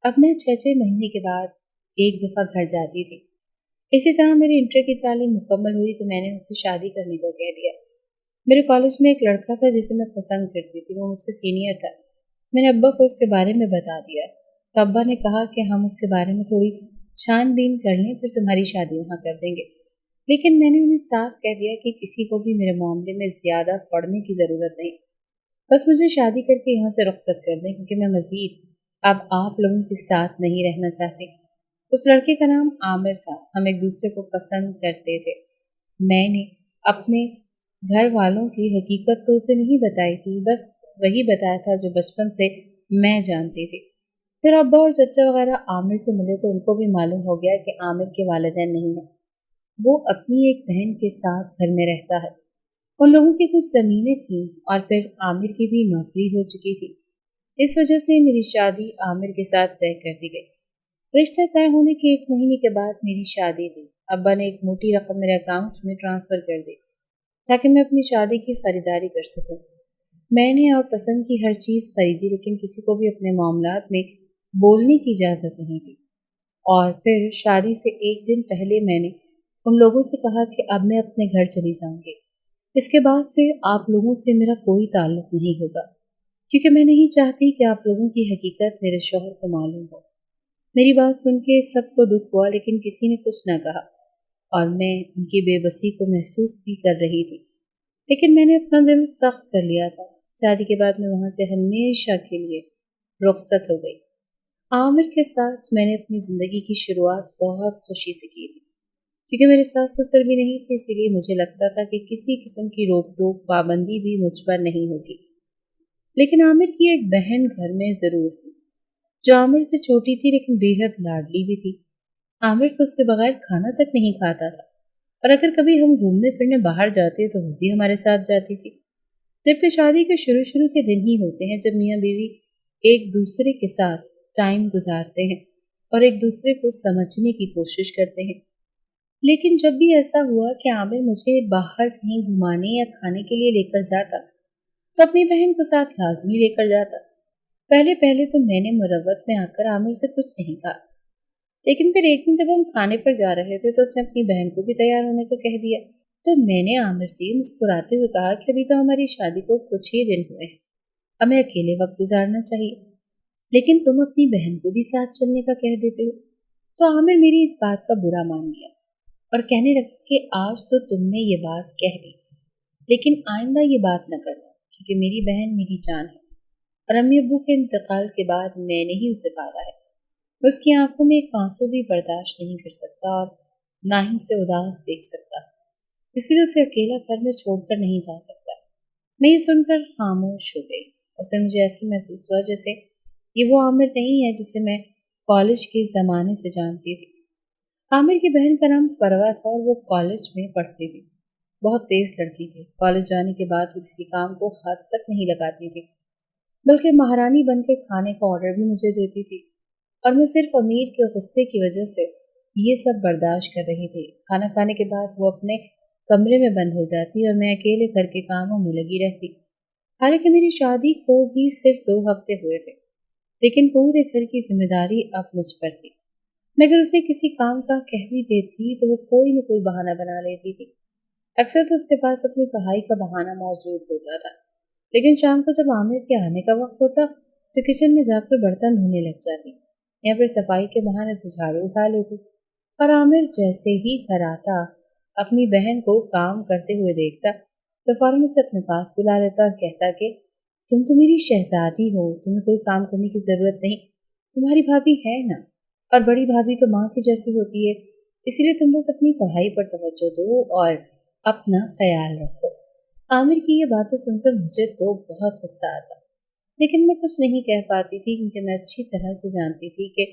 अब मैं 6-6 महीने के बाद एक दफ़ा घर जाती थी। इसी तरह मेरी इंटर की तालीम मुकम्मल हुई तो मैंने उससे शादी करने को कह दिया। मेरे कॉलेज में एक लड़का था जिसे मैं पसंद करती थी। वो मुझसे सीनियर था। मैंने अब्बा को उसके बारे में बता दिया तो अब्बा ने कहा कि हम उसके बारे में थोड़ी छानबीन कर लें, फिर तुम्हारी शादी वहाँ कर देंगे। लेकिन मैंने उन्हें साफ कह दिया कि किसी को भी मेरे मामले में ज़्यादा पढ़ने की ज़रूरत नहीं, बस मुझे शादी करके यहाँ से रुखसत कर दें, क्योंकि मैं मज़ीद अब आप लोगों के साथ नहीं रहना चाहती। उस लड़के का नाम आमिर था। हम एक दूसरे को पसंद करते थे। मैंने अपने घर वालों की हकीकत तो उसे नहीं बताई थी, बस वही बताया था जो बचपन से मैं जानती थी। फिर अब्बा और चचा वगैरह आमिर से मिले तो उनको भी मालूम हो गया कि आमिर के वालिदैन नहीं है। वो अपनी एक बहन के साथ घर में रहता है। उन लोगों की कुछ ज़मीनें थीं और फिर आमिर की भी नौकरी हो चुकी थी। इस वजह से मेरी शादी आमिर के साथ तय कर दी गई। रिश्ता तय होने के 1 महीने के बाद मेरी शादी थी। अब्बा ने एक मोटी रकम मेरे अकाउंट में ट्रांसफ़र कर दी ताकि मैं अपनी शादी की खरीदारी कर सकूं। मैंने और पसंद की हर चीज़ खरीदी, लेकिन किसी को भी अपने मामलात में बोलने की इजाज़त नहीं थी। और फिर शादी से 1 दिन पहले मैंने उन लोगों से कहा कि अब मैं अपने घर चली जाऊंगी। इसके बाद से आप लोगों से मेरा कोई ताल्लुक नहीं होगा, क्योंकि मैं नहीं चाहती कि आप लोगों की हकीकत मेरे शौहर को मालूम हो। मेरी बात सुन के सबको दुख हुआ, लेकिन किसी ने कुछ न कहा और मैं उनकी बेबसी को महसूस भी कर रही थी। लेकिन मैंने अपना दिल सख्त कर लिया था। शादी के बाद मैं वहाँ से हमेशा के लिए रुखसत हो गई। आमिर के साथ मैंने अपनी ज़िंदगी की शुरुआत बहुत खुशी से की थी, क्योंकि मेरे सास ससुर भी नहीं थे। इसीलिए मुझे लगता था कि किसी किस्म की रोक टोक पाबंदी भी मुझ पर नहीं होगी। लेकिन आमिर की एक बहन घर में ज़रूर थी, जो आमिर से छोटी थी लेकिन बेहद लाडली भी थी। आमिर तो उसके बगैर खाना तक नहीं खाता था, और अगर कभी हम घूमने फिरने बाहर जाते तो वो भी हमारे साथ जाती थी। जबकि शादी के शुरू शुरू के दिन ही होते हैं जब मियाँ बीवी एक दूसरे के साथ टाइम गुजारते हैं और एक दूसरे को समझने की कोशिश करते हैं। लेकिन जब भी ऐसा हुआ कि आमिर मुझे बाहर कहीं घुमाने या खाने के लिए लेकर जाता तो अपनी बहन को साथ लाजमी लेकर जाता। पहले पहले तो मैंने मुरव्वत में आकर आमिर से कुछ नहीं कहा, लेकिन फिर एक दिन जब हम खाने पर जा रहे थे तो उसने अपनी बहन को भी तैयार होने को कह दिया। तो मैंने आमिर से मुस्कुराते हुए कहा कि अभी तो हमारी शादी को कुछ ही दिन हुए हैं, हमें अकेले वक्त गुजारना चाहिए, लेकिन तुम अपनी बहन को भी साथ चलने का कह देते हो। तो आमिर मेरी इस बात का बुरा मान गया और कहने लगा कि आज तो तुमने ये बात कह दी, लेकिन आइंदा ये बात न करना, क्योंकि मेरी बहन मेरी जान है और अम्मी अब्बू के इंतकाल के बाद मैंने ही उसे पाला है। उसकी आंखों में एक आंसू भी बर्दाश्त नहीं कर सकता और ना ही उसे उदास देख सकता, इसलिए उसे अकेला घर में छोड़कर नहीं जा सकता। मैं ये सुनकर खामोश हो गई। उसे मुझे ऐसे महसूस हुआ जैसे ये वो आमिर नहीं है जिसे मैं कॉलेज के ज़माने से जानती थी। आमिर की बहन का नाम फरवा था और वो कॉलेज में पढ़ती थी। बहुत तेज़ लड़की थी। कॉलेज जाने के बाद वो किसी काम को हाथ तक नहीं लगाती थी, बल्कि महारानी बनकर खाने का ऑर्डर भी मुझे देती थी, और मैं सिर्फ अमीर के गुस्से की वजह से ये सब बर्दाश्त कर रही थी। खाना खाने के बाद वो अपने कमरे में बंद हो जाती और मैं अकेले घर के कामों में लगी रहती। हालांकि मेरी शादी को भी सिर्फ 2 हफ्ते हुए थे, लेकिन पूरे घर की जिम्मेदारी अब मुझ पर थी। मैं अगर उसे किसी काम का कह भी देती तो वो कोई न कोई बहाना बना लेती थी। अक्सर तो उसके पास अपनी पढ़ाई का बहाना मौजूद होता था, लेकिन शाम को जब आमिर के आने का वक्त होता तो किचन में जाकर बर्तन धोने लग जाती या फिर सफाई के बहाने से झाड़ू उठा लेती। और आमिर जैसे ही घर आता, अपनी बहन को काम करते हुए देखता तो फौरन उसे अपने पास बुला लेता और कहता कि तुम तो मेरी शहजादी हो, तुम्हें कोई काम करने की जरूरत नहीं, तुम्हारी भाभी है ना, और बड़ी भाभी तो माँ की जैसी होती है, इसलिए तुम बस अपनी पढ़ाई पर तवज्जो दो और अपना ख्याल रखो। आमिर की ये बातें सुनकर मुझे तो बहुत गुस्सा आता, लेकिन मैं कुछ नहीं कह पाती थी क्योंकि मैं अच्छी तरह से जानती थी कि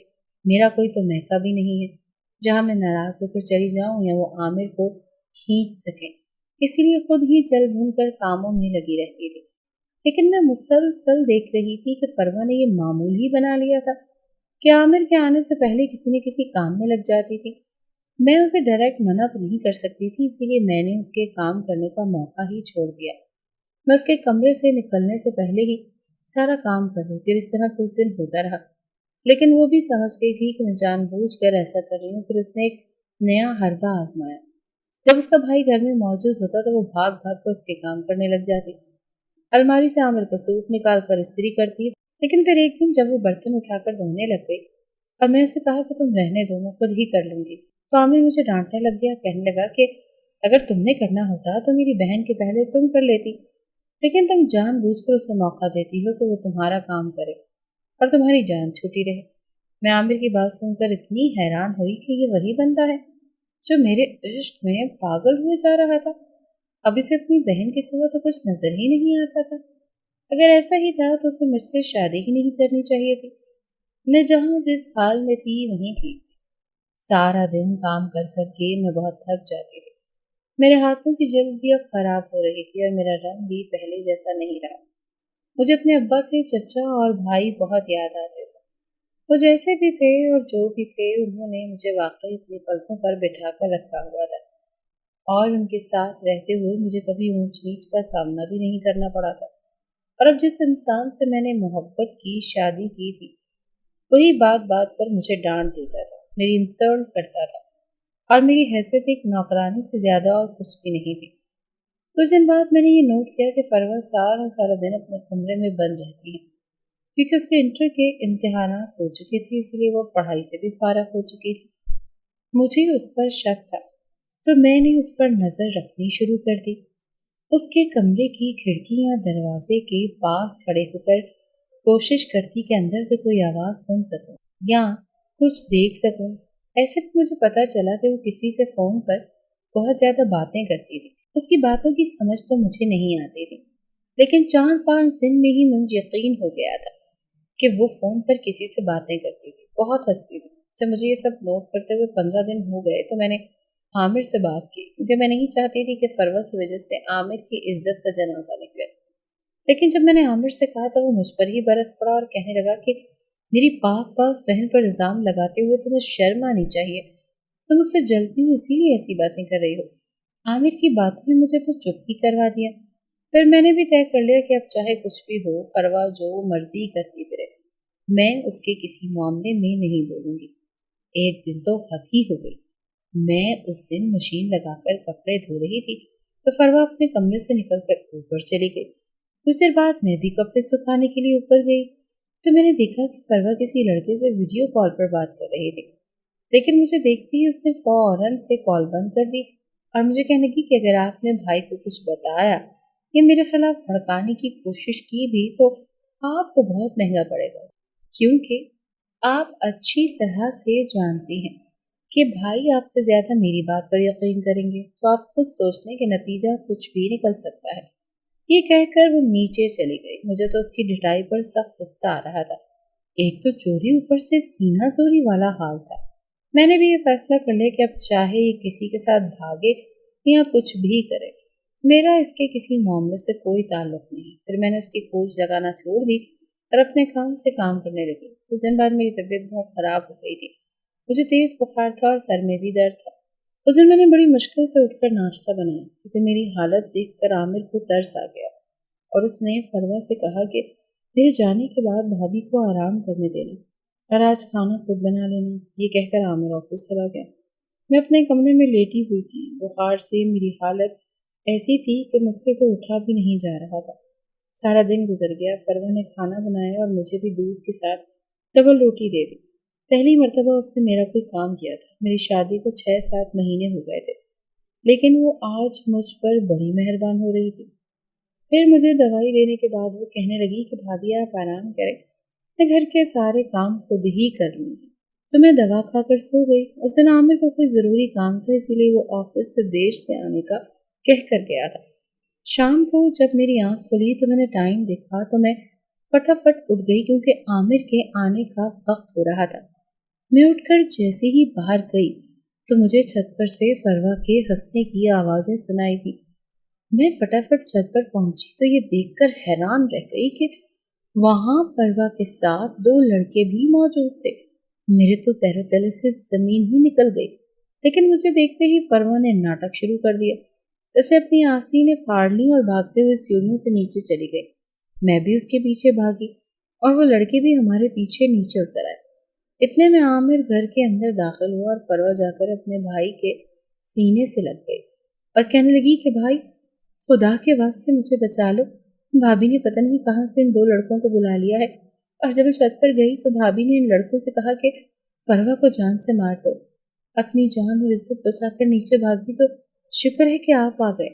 मेरा कोई तो महका भी नहीं है जहाँ मैं नाराज होकर चली जाऊं या वो आमिर को खींच सके। इसीलिए खुद ही जल भून कर कामों में लगी रहती थी। लेकिन मैं मुसलसल देख रही थी कि फरवा ने ये मामूल ही बना लिया था कि आमिर के आने से पहले किसी न किसी काम में लग जाती थी। मैं उसे डायरेक्ट मना तो नहीं कर सकती थी, इसीलिए मैंने उसके काम करने का मौका ही छोड़ दिया। मैं उसके कमरे से निकलने से पहले ही सारा काम कर रही थी और इस तरह कुछ दिन होता रहा। लेकिन वो भी समझ गई थी कि मैं जानबूझकर ऐसा कर रही हूँ। फिर उसने एक नया हरबा आजमाया। जब उसका भाई घर में मौजूद होता तो वो भाग भाग कर उसके काम करने लग जाती। अलमारी से आमिर का सूट निकाल कर इस्त्री करती। लेकिन फिर एक दिन जब वो बर्तन उठाकर धोने लग गई और मैंने उसे कहा कि तुम रहने दो, मैं खुद ही कर लूंगी, तो आमिर मुझे डांटने लग गया। कहने लगा कि अगर तुमने करना होता तो मेरी बहन के पहले तुम कर लेती, लेकिन तुम जानबूझकर उसे मौका देती हो कि वो तुम्हारा काम करे और तुम्हारी जान छूटी रहे। मैं आमिर की बात सुनकर इतनी हैरान हुई कि ये वही बंदा है जो मेरे इश्क में पागल हुए जा रहा था। अब इसे अपनी बहन के सिवा तो कुछ नजर ही नहीं आता था। अगर ऐसा ही था तो उसे मुझसे शादी ही नहीं करनी चाहिए थी। मैं जहाँ जिस हाल में थी वहीं ठीक थी। सारा दिन काम कर कर के मैं बहुत थक जाती थी। मेरे हाथों की जल्द भी अब खराब हो रही थी और मेरा रंग भी पहले जैसा नहीं रहा। मुझे अपने अब्बा के चचा और भाई बहुत याद आते थे। वो जैसे भी थे और जो भी थे, उन्होंने मुझे वाकई अपनी पलकों पर बिठा कर रखा हुआ था और उनके साथ रहते हुए मुझे कभी ऊंच नीच का सामना भी नहीं करना पड़ा था। और अब जिस इंसान से मैंने मोहब्बत की, शादी की थी, वही बात बात पर मुझे डांट देता था, मेरी इंसल्ट करता था और मेरी हैसियत एक नौकरानी से ज्यादा और कुछ भी नहीं थी। कुछ दिन बाद मैंने ये नोट किया कि फरवा सारा सारा दिन अपने कमरे में बंद रहती है क्योंकि उसके इंटर के इम्तिहानात हो चुके थे, इसलिए वो पढ़ाई से भी फारग हो चुकी थी। मुझे उस पर शक था तो मैंने उस पर नजर रखनी शुरू कर दी। उसके कमरे की खिड़की या दरवाजे के पास खड़े होकर कोशिश करती कि अंदर से कोई आवाज सुन सकूं या कुछ देख सकूं। ऐसे में मुझे पता चला कि वो किसी से फोन पर बहुत ज्यादा बातें करती थी। उसकी बातों की समझ तो मुझे नहीं आती थी, लेकिन 4-5 दिन में ही मुझे यकीन हो गया था कि वो फोन पर किसी से बातें करती थी, बहुत हंसती थी। जब मुझे ये सब नोट करते हुए 15 दिन हो गए तो मैंने आमिर से बात की, क्योंकि मैं नहीं चाहती थी कि फरवा की वजह से आमिर की इज्जत का जनाजा निकले। लेकिन जब मैंने आमिर से कहा तो वो मुझ पर ही बरस पड़ा और कहने लगा कि मेरी पाक पास बहन पर इल्जाम लगाते हुए तुम्हें शर्म आनी चाहिए, तुम मुझसे जलती हो इसीलिए ऐसी बातें कर रही हो। आमिर की बातों ने मुझे तो चुप ही करवा दिया। फिर मैंने भी तय कर लिया कि अब चाहे कुछ भी हो, फरवा जो मर्जी करती फिरे, मैं उसके किसी मामले में नहीं बोलूंगी। एक दिन तो हद ही हो गई। मैं उस दिन मशीन लगाकर कपड़े धो रही थी तो फरवा अपने कमरे से निकलकर ऊपर चली गई। कुछ देर बाद मैं भी कपड़े सुखाने के लिए ऊपर गई तो मैंने देखा कि फरवा किसी लड़के से वीडियो कॉल पर बात कर रही थी। लेकिन मुझे देखते ही उसने फौरन से कॉल बंद कर दी और मुझे कहने लगी कि अगर आपने भाई को कुछ बताया या मेरे खिलाफ भड़काने की कोशिश की भी तो आपको बहुत महंगा पड़ेगा, क्योंकि आप अच्छी तरह से जानती हैं कि भाई आपसे ज्यादा मेरी बात पर यकीन करेंगे, तो आप खुद सोच लें कि नतीजा कुछ भी निकल सकता है। ये कहकर वो नीचे चली गई। मुझे तो उसकी ढिठाई पर सख्त गुस्सा आ रहा था। एक तो चोरी, ऊपर से सीना चोरी वाला हाल था। मैंने भी ये फैसला कर लिया कि अब चाहे ये किसी के साथ भागे या कुछ भी करे, मेरा इसके किसी मामले से कोई ताल्लुक नहीं। फिर मैंने उसकी खोज लगाना छोड़ दी और अपने काम से काम करने लगी। कुछ दिन बाद मेरी तबीयत बहुत खराब हो गई थी। मुझे तेज बुखार था और सर में भी दर्द था। उस दिन मैंने बड़ी मुश्किल से उठकर नाश्ता बनाया क्योंकि मेरी हालत देखकर आमिर को तरस आ गया और उसने फरवा से कहा कि मेरे जाने के बाद भाभी को आराम करने देना और आज खाना खुद बना लेना। ये कहकर आमिर ऑफिस चला गया। मैं अपने कमरे में लेटी हुई थी। बुखार से मेरी हालत ऐसी थी कि मुझसे तो उठा भी नहीं जा रहा था। सारा दिन गुजर गया। फरवा ने खाना बनाया और मुझे भी दूध के साथ डबल रोटी दे दी। पहली मर्तबा उसने मेरा कोई काम किया था। मेरी शादी को 6-7 महीने हो गए थे, लेकिन वो आज मुझ पर बड़ी मेहरबान हो रही थी। फिर मुझे दवाई देने के बाद वो कहने लगी कि भाभी आप आराम करें, मैं घर के सारे काम खुद ही कर लूँगी। तो मैं दवा खाकर सो गई। उस दिन आमिर को कोई ज़रूरी काम था, इसीलिए वो ऑफिस से देर से आने का कह कर गया था। शाम को जब मेरी आँख खुली तो मैंने टाइम देखा तो मैं फटाफट उठ गई क्योंकि आमिर के आने का वक्त हो रहा था। मैं उठकर जैसे ही बाहर गई तो मुझे छत पर से फरवा के हंसने की आवाज़ें सुनाई थी। मैं फटाफट छत पर पहुंची तो ये देखकर हैरान रह गई कि वहां फरवा के साथ 2 लड़के भी मौजूद थे। मेरे तो पैरों तले से जमीन ही निकल गई। लेकिन मुझे देखते ही फरवा ने नाटक शुरू कर दिया। उसे अपनी आस्तीनें फाड़ ली और भागते हुए सीढ़ियों से नीचे चली गई। मैं भी उसके पीछे भागी और वो लड़के भी हमारे पीछे नीचे उतर आए। इतने में आमिर घर के अंदर दाखिल हुआ और फरवा जाकर अपने भाई के सीने से लग गई और कहने लगी कि भाई खुदा के वास्ते मुझे बचा लो, भाभी ने पता नहीं कहाँ से इन 2 लड़कों को बुला लिया है। और जब मैं छत पर गई तो भाभी ने इन लड़कों से कहा कि फरवा को जान से मार दो। अपनी जान और इज्जत बचाकर नीचे भागी तो शुक्र है कि आप आ गए।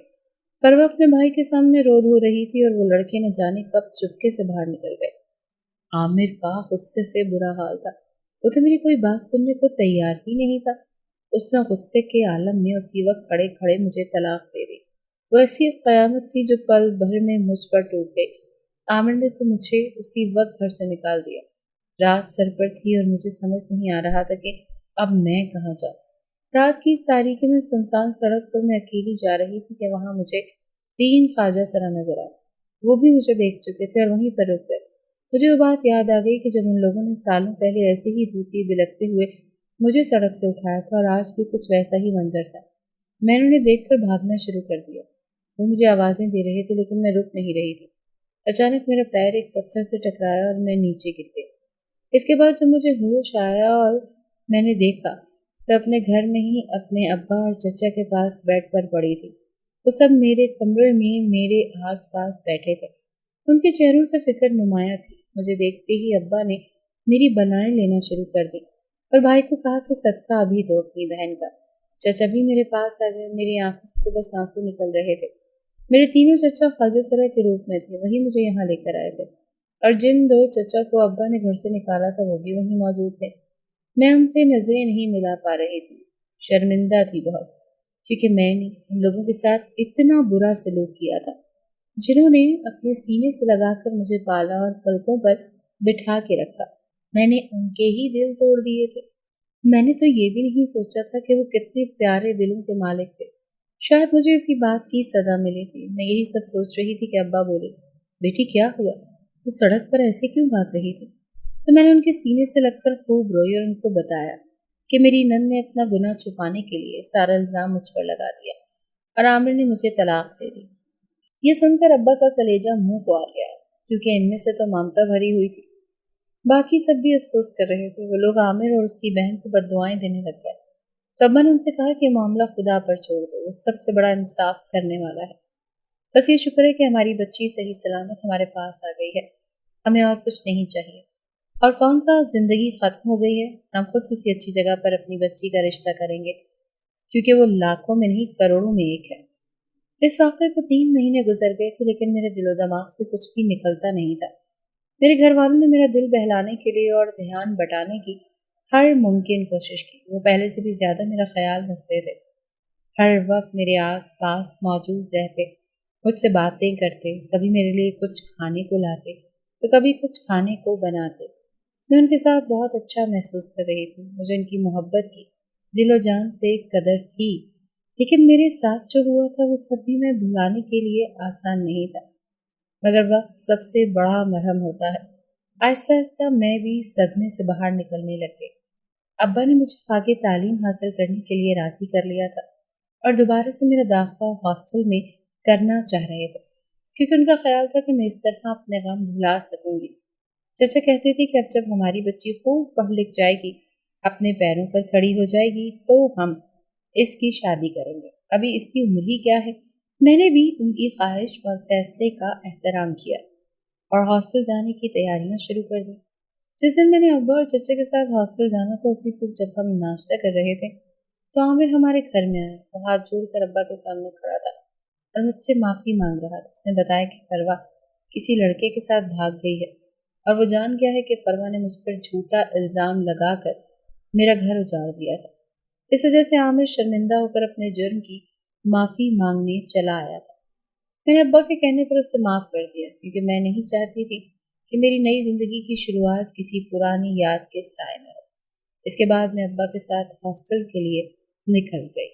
फरवा अपने भाई के सामने रो धो रही थी और वो लड़के न जाने कब चुपके से बाहर निकल गए। आमिर का गुस्से से बुरा हाल था। वो तो मेरी कोई बात सुनने को तैयार ही नहीं था। उसने गुस्से के आलम में उसी वक्त खड़े खड़े मुझे तलाक दे दी। वो ऐसी एक कयामत थी जो पल भर में मुझ पर टूट गई। आमिर ने तो मुझे उसी वक्त घर से निकाल दिया। रात सर पर थी और मुझे समझ नहीं आ रहा था कि अब मैं कहाँ जाऊँ। रात की इस तारीकी में सुनसान सड़क पर मैं अकेली जा रही थी कि वहां मुझे 3 ख्वाजा सरा नजर आए। वो भी मुझे देख चुके थे और वहीं पर रुक गए। मुझे वो बात याद आ गई कि जब उन लोगों ने सालों पहले ऐसे ही रोते बिलखते हुए मुझे सड़क से उठाया था और आज भी कुछ वैसा ही मंजर था। मैंने उन्हें देखकर भागना शुरू कर दिया। वो मुझे आवाज़ें दे रहे थे लेकिन मैं रुक नहीं रही थी। अचानक मेरा पैर एक पत्थर से टकराया और मैं नीचे गिर गई। इसके बाद जब मुझे होश आया और मैंने देखा तो अपने घर में ही अपने अब्बा और चचा के पास बेड पर पड़ी थी। वो सब मेरे कमरे में मेरे आस पास बैठे थे। उनके चेहरों से फिक्र नुमाया थी। मुझे देखते ही अब्बा ने मेरी बलाएं लेना शुरू कर दी और भाई को कहा कि सदका अभी दो अपनी बहन का। चचा भी मेरे पास आ गए। मेरी आंखों से तो बस आंसू निकल रहे थे। मेरे तीनों चचा ख्वाजा सरा के रूप में थे। वही मुझे यहाँ लेकर आए थे और जिन 2 चचा को अब्बा ने घर से निकाला था वो भी वहीं मौजूद थे। मैं उनसे नजरें नहीं मिला पा रही थी। शर्मिंदा थी बहुत, क्योंकि मैंने इन लोगों के साथ इतना बुरा सलूक किया था, जिन्होंने अपने सीने से लगाकर मुझे पाला और पलकों पर बिठा के रखा। मैंने उनके ही दिल तोड़ दिए थे। मैंने तो ये भी नहीं सोचा था कि वो कितने प्यारे दिलों के मालिक थे। शायद मुझे इसी बात की सजा मिली थी। मैं यही सब सोच रही थी कि अब्बा बोले, बेटी क्या हुआ, तो सड़क पर ऐसे क्यों भाग रही थी? तो मैंने उनके सीने से लगकर खूब रोई और उनको बताया कि मेरी नंद ने अपना गुनाह छुपाने के लिए सारा इल्जाम मुझ पर लगा दिया और आमिर ने मुझे तलाक दे दी। ये सुनकर अब्बा का कलेजा मुंह को आ गया, क्योंकि इनमें से तो ममता भरी हुई थी। बाकी सब भी अफसोस कर रहे थे। वो लोग आमिर और उसकी बहन को बद्दुआएं देने लग गए। तो अब्बा ने उनसे कहा कि मामला खुदा पर छोड़ दो, वो सबसे बड़ा इंसाफ करने वाला है। बस ये शुक्र है कि हमारी बच्ची सही सलामत हमारे पास आ गई है। हमें और कुछ नहीं चाहिए। और कौन सा जिंदगी खत्म हो गई है, हम खुद किसी अच्छी जगह पर अपनी बच्ची का रिश्ता करेंगे, क्योंकि वो लाखों में नहीं करोड़ों में एक है। इस वाक़े को 3 महीने गुजर गए थे, लेकिन मेरे दिलो दिमाग से कुछ भी निकलता नहीं था। मेरे घर वालों ने मेरा दिल बहलाने के लिए और ध्यान बटाने की हर मुमकिन कोशिश की। वो पहले से भी ज्यादा मेरा ख्याल रखते थे। हर वक्त मेरे आस पास मौजूद रहते, मुझसे बातें करते, कभी मेरे लिए कुछ खाने को लाते तो कभी कुछ खाने को बनाते। मैं उनके साथ बहुत अच्छा महसूस कर रही थी। मुझे उनकी मोहब्बत की दिलो जान से कदर थी, लेकिन मेरे साथ जो हुआ था वो सब भी मैं भुलाने के लिए आसान नहीं था। मगर वक्त सबसे बड़ा मरहम होता है। आहिस्ता आहिस्ता मैं भी सदमे से बाहर निकलने लग गई। ابا نے مجھے آگے تعلیم حاصل کرنے کے لیے راضی کر لیا تھا اور دوبارہ سے میرا داخلہ ہاسٹل میں کرنا چاہ رہے تھے، کیونکہ ان کا خیال تھا کہ میں اس طرح اپنے غم بھلا سکوں گی۔ چچا کہتے تھے کہ اب جب ہماری بچی خوب پڑھ لکھ جائے گی، اپنے پیروں پر کھڑی ہو جائے گی، تو ہم اس کی شادی کریں گے، ابھی اس کی عمر ہی کیا ہے۔ میں نے بھی ان کی خواہش اور فیصلے کا احترام کیا اور ہاسٹل جانے کی تیاریاں شروع کر دی۔ جس دن میں نے ابا اور چچا کے ساتھ ہاسٹل جانا تھا، اسی صبح جب ہم ناشتہ کر رہے تھے تو عامر ہمارے گھر میں آیا اور ہاتھ جوڑ کر ابا کے سامنے کھڑا تھا اور مجھ سے معافی مانگ رہا تھا۔ اس نے بتایا کہ فروا کسی لڑکے کے ساتھ بھاگ گئی ہے اور وہ جان گیا ہے کہ فروا نے مجھ پر جھوٹا الزام لگا کر میرا گھر اجاڑ دیا تھا۔ اس وجہ سے عامر شرمندہ ہو کر اپنے جرم کی معافی مانگنے چلا آیا تھا۔ میں نے ابا کے کہنے پر اسے معاف کر دیا، کیونکہ میں نہیں چاہتی تھی کہ میری نئی زندگی کی شروعات کسی پرانی یاد کے سائے میں ہو۔ اس کے بعد میں ابا کے ساتھ ہاسٹل کے لیے نکل گئی۔